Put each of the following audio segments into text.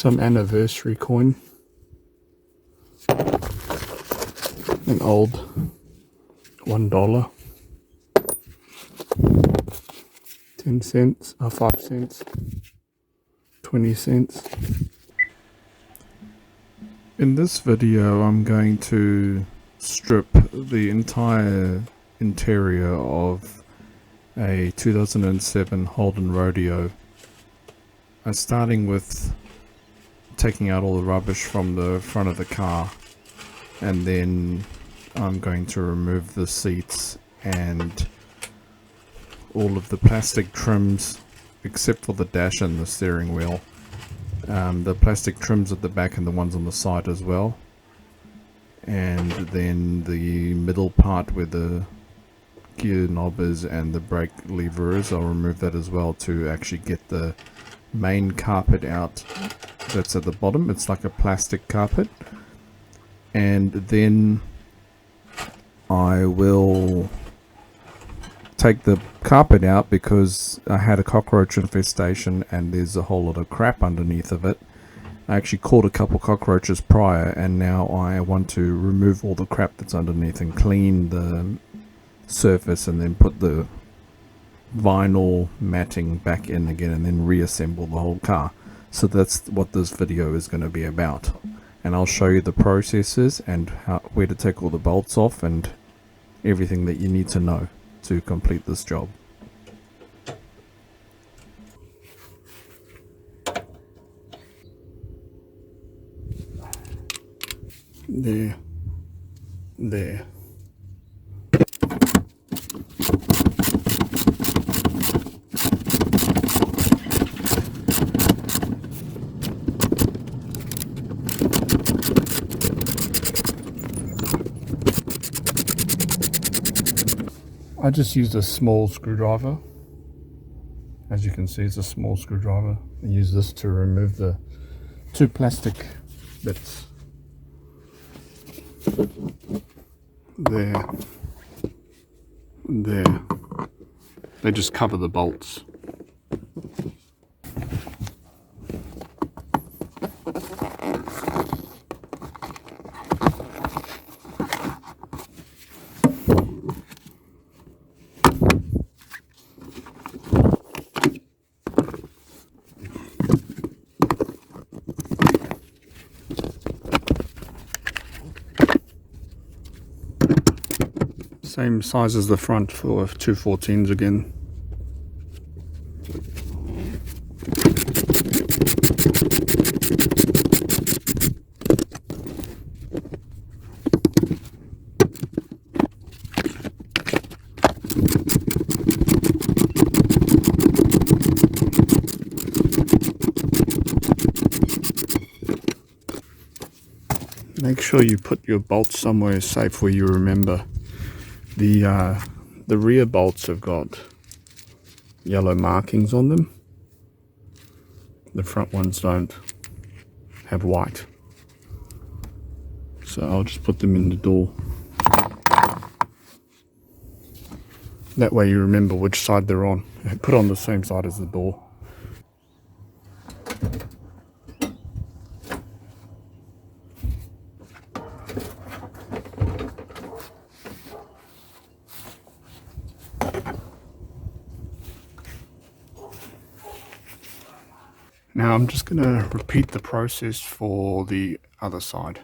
Some anniversary coin. An old $1. 10 cents, 5 cents, 20 cents. In this video I'm going to strip the entire interior of a 2007 Holden Rodeo. I'm starting with taking out all the rubbish from the front of the car, and then I'm going to remove the seats and all of the plastic trims except for the dash and the steering wheel. The plastic trims at the back and the ones on the side as well, and then the middle part where the gear knob is and the brake lever is, I'll remove that as well to actually get the main carpet out that's at the bottom. It's like a plastic carpet, and then I will take the carpet out because I had a cockroach infestation and there's a whole lot of crap underneath of it. I actually caught a couple cockroaches prior, and now I want to remove all the crap that's underneath and clean the surface and then put the vinyl matting back in again and then reassemble the whole car. So that's what this video is going to be about, and I'll show you the processes and where to take all the bolts off and everything that you need to know to complete this job. There. I just used a small screwdriver. As you can see, it's a small screwdriver. I use this to remove the two plastic bits. There. They just cover the bolts. Same size as the front for 214s again. Make sure you put your bolts somewhere safe where you remember. The rear bolts have got yellow markings on them. The front ones don't have white. So I'll just put them in the door. That way you remember which side they're on. Put on the same side as the door. Now I'm just going to repeat the process for the other side.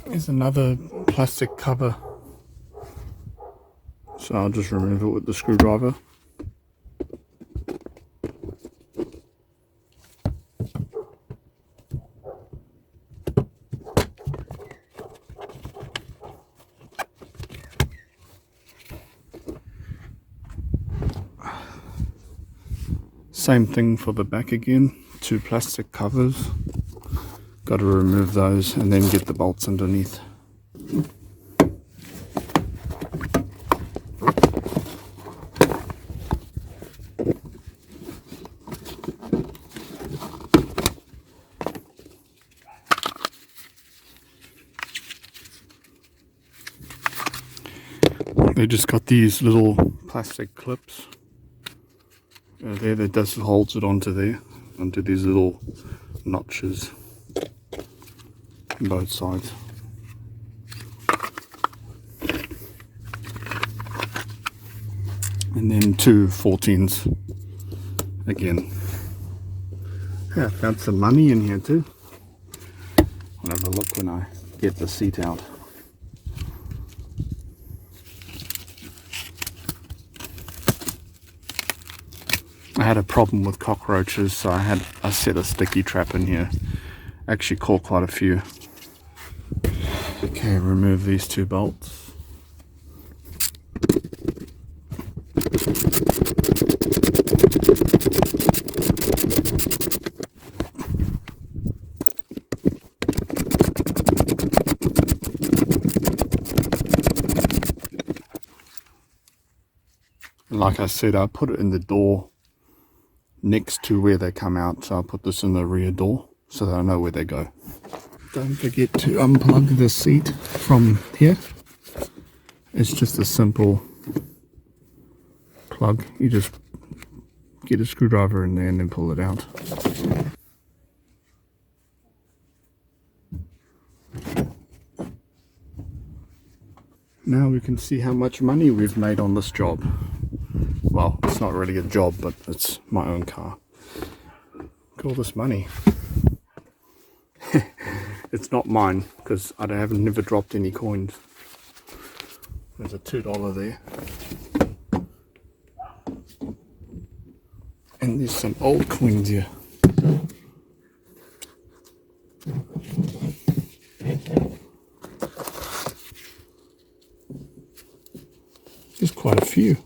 There's another plastic cover, so I'll just remove it with the screwdriver. Same thing for the back again, two plastic covers. Got to remove those and then get the bolts underneath. They just got these little plastic clips there that just holds it onto these little notches on both sides. And then two 14s again. Yeah, I found some money in here too. I'll have a look when I get the seat out. I had a problem with cockroaches, so I set a sticky trap in here. Actually caught quite a few. Okay, remove these two bolts. And like I said, I put it in the door next to where they come out, so I'll put this in the rear door so that I know where they go. Don't forget to unplug the seat from here. It's just a simple plug. You just get a screwdriver in there and then pull it out. Now we can see how much money we've made on this job. Well, it's not really a job, but it's my own car. Look at all this money. It's not mine because I haven't never dropped any coins. There's a $2 there. And there's some old coins here. There's quite a few.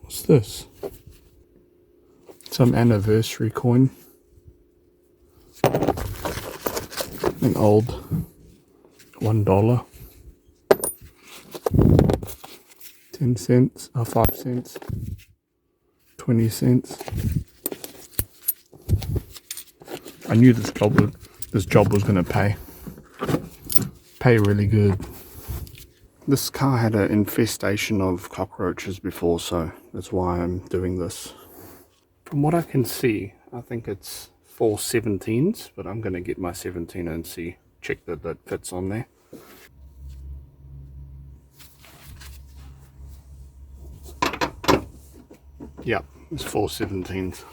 What's this? Some anniversary coin. An old $1. 10 cents, 5 cents, 20 cents. I knew this job was going to pay really good. This car had an infestation of cockroaches before, so that's why I'm doing this. From what I can see, I think it's 4 17s, but I'm going to get my 17 and check that that fits on there. Yep, it's 4 17s.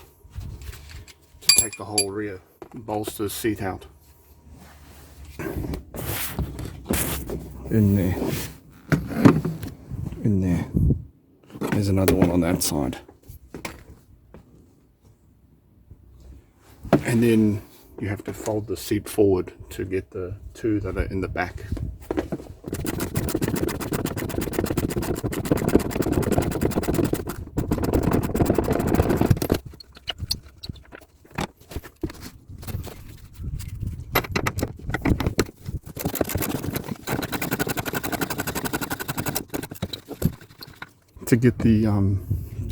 To take the whole rear bolster seat out. In there. In there. There's another one on that side. And then you have to fold the seat forward to get the two that are in the back. To get the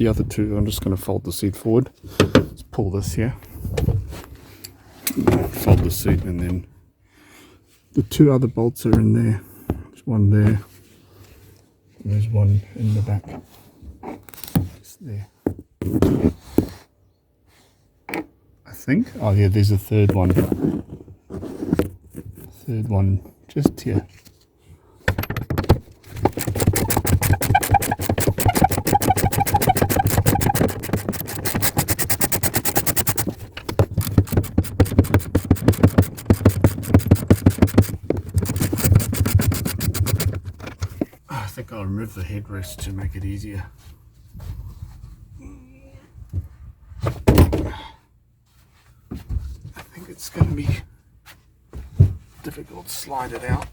other two, I'm just going to fold the seat forward. Let's pull this here. Fold the seat, and then the two other bolts are in there. There's one there. And there's one in the back. It's there. I think. Oh yeah, there's a third one. Third one just here. I think I'll remove the headrest to make it easier. I think it's going to be difficult to slide it out.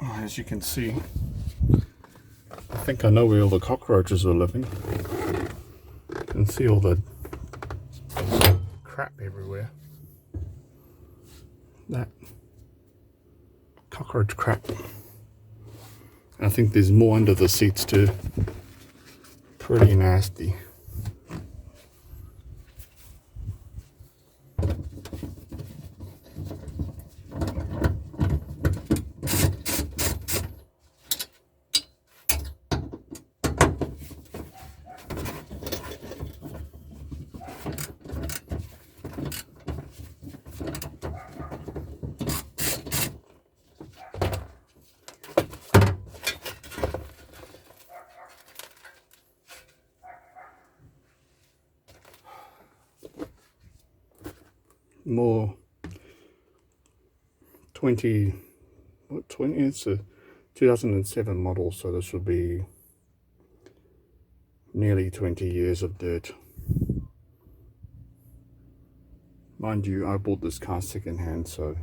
As you can see, I think I know where all the cockroaches are living. You can see all the crap everywhere. That cockroach crap. I think there's more under the seats too. Pretty nasty. More 20, it's a 2007 model, so this will be nearly 20 years of dirt. Mind you, I bought this car second hand, so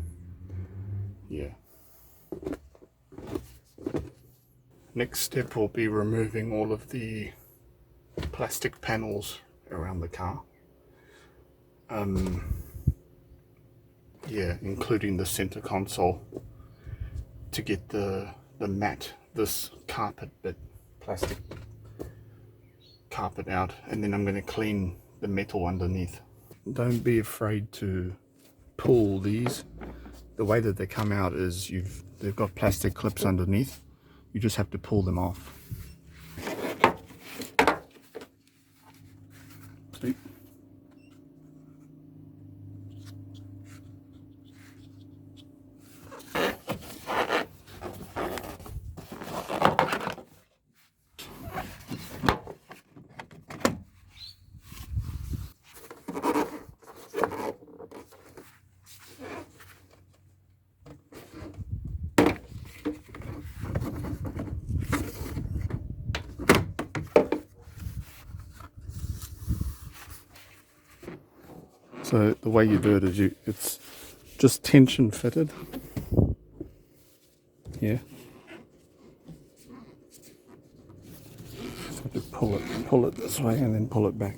yeah. Next step will be removing all of the plastic panels around the car. Yeah, including the center console, to get the mat, this carpet bit, plastic carpet out, and then I'm going to clean the metal underneath. Don't be afraid to pull these. The way that they come out is they've got plastic clips underneath. You just have to pull them off. See? So the way you do it is it's just tension fitted. Yeah. Just have to pull it this way and then pull it back.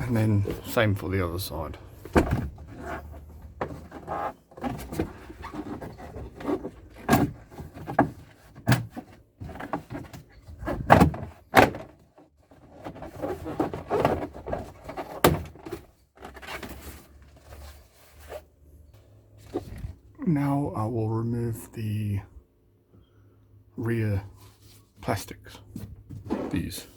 And then same for the other side. Now I will remove the rear plastics, these.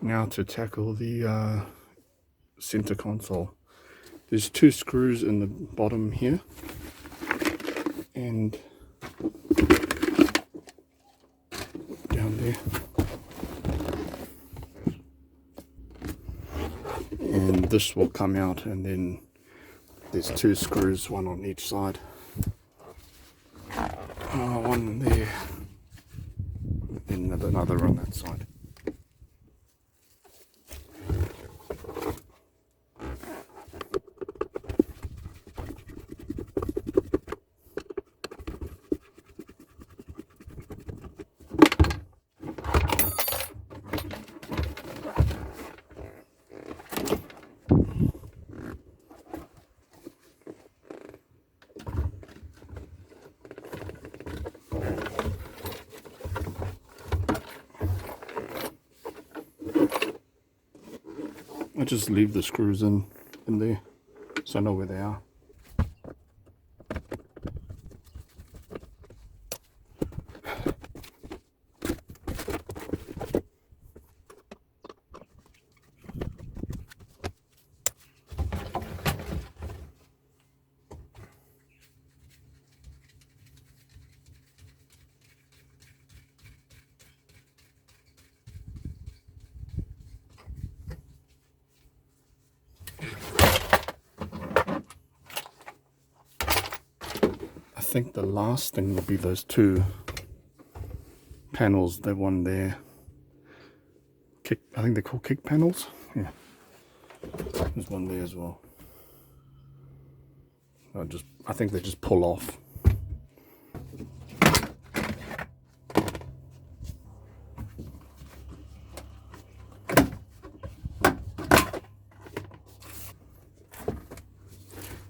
Now to tackle the center console. There's two screws in the bottom here, and down there, and this will come out, and then there's two screws, one on each side. One there, and another on that side. I just leave the screws in there, so I know where they are. think the last thing will be those two panels, the one there. I think they're called kick panels. Yeah, there's one there as well. I think they just pull off.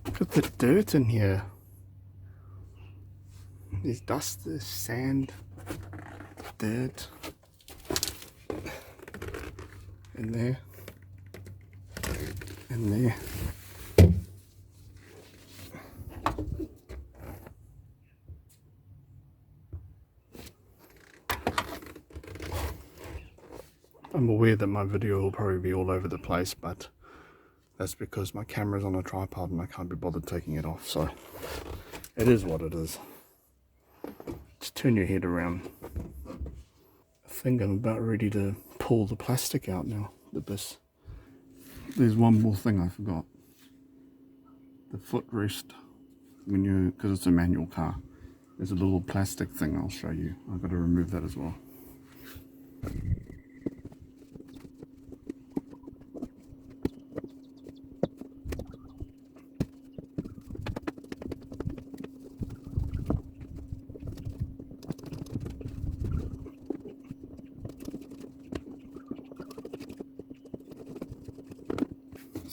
Look at the dirt in here. There's dust, there's sand, dirt in there, in there. I'm aware that my video will probably be all over the place, but that's because my camera's on a tripod and I can't be bothered taking it off, so it is what it is. Just turn your head around. I think I'm about ready to pull the plastic out now. There's one more thing I forgot. The footrest, because it's a manual car, there's a little plastic thing I'll show you. I've got to remove that as well.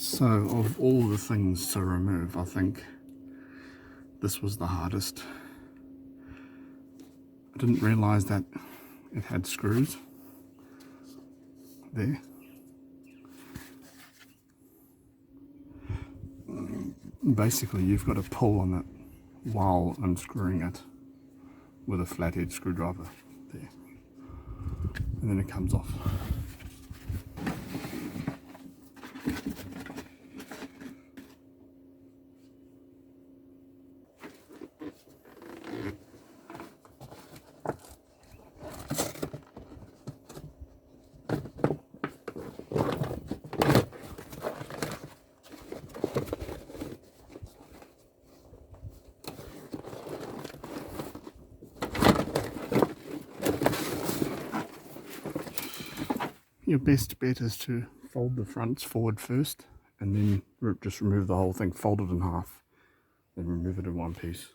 So, of all the things to remove, I think this was the hardest. I didn't realise that it had screws there. Basically, you've got to pull on it while unscrewing it with a flathead screwdriver there, and then it comes off. Your best bet is to fold the fronts forward first and then just remove the whole thing, fold it in half, then remove it in one piece.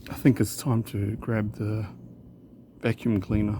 I think it's time to grab the vacuum cleaner.